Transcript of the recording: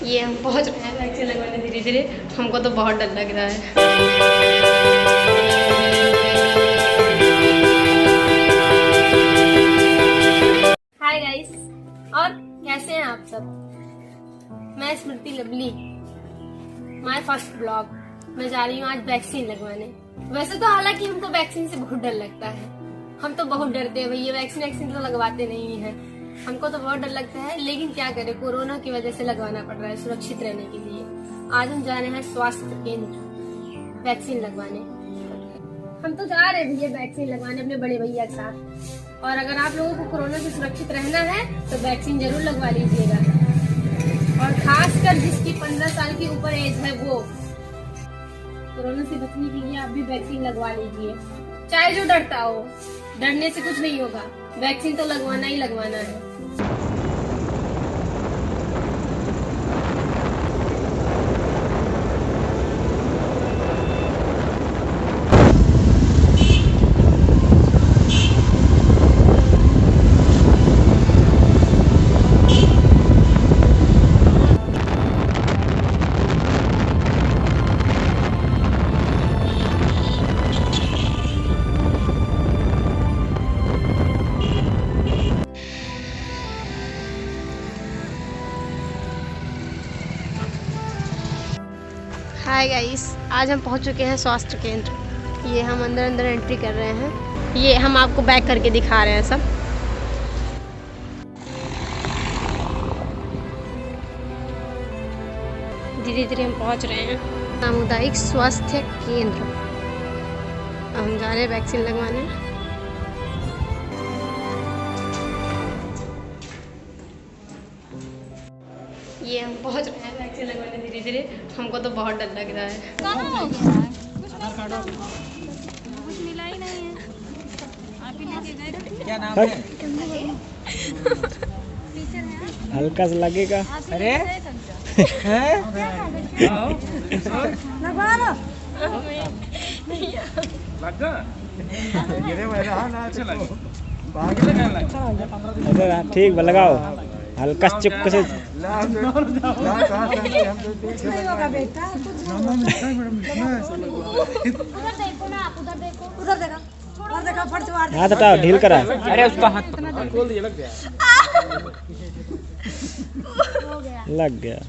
ये हम पहुंच रहे हैं वैक्सीन लगवाने धीरे धीरे। हमको तो बहुत डर लग रहा है। हाय गाइस, और कैसे हैं आप सब? मैं स्मृति लवली, माय फर्स्ट ब्लॉग। मैं जा रही हूँ आज वैक्सीन लगवाने। वैसे तो हालांकि हमको वैक्सीन से बहुत डर लगता है, हम तो बहुत डरते हैं भैया। वैक्सीन तो लगवाते नहीं हैं, हमको तो बहुत डर लगता है। लेकिन क्या करें, कोरोना की वजह से लगवाना पड़ रहा है सुरक्षित रहने के लिए। आज हम जा रहे हैं स्वास्थ्य केंद्र वैक्सीन लगवाने। हम तो जा रहे हैं भैया वैक्सीन लगवाने अपने बड़े भैया के साथ। और अगर आप लोगों को कोरोना से सुरक्षित रहना है तो वैक्सीन जरूर लगवा लीजिएगा। और खासकर जिसकी 15 साल की ऊपर एज है वो कोरोना से बचने के लिए आप भी वैक्सीन लगवा लीजिए। चाहे जो डरता हो, डरने से कुछ नहीं होगा, वैक्सीन तो लगवाना ही लगवाना है। हाय गाइस, आज हम पहुंच चुके हैं स्वास्थ्य केंद्र। ये हम अंदर एंट्री कर रहे हैं। ये हम आपको बैक करके दिखा रहे हैं सब। धीरे धीरे हम पहुंच रहे हैं सामुदायिक स्वास्थ्य केंद्र। हम जा रहे हैं वैक्सीन लगवाने। ये हम पहुंच रहे हैं वैक्सीन लगवाने धीरे धीरे। हमको तो बहुत डर लग रहा है। कहाँ हो गया है? कुछ मिला ही नहीं है। आप ही लेके गए थे। क्या नाम है? हल्का सा लगेगा। अरे ठीक लगाओ, हल्का चिपक से। हाथ हटाओ, ढील करा। अरे उसका हाथ खोल दिया, लग गया।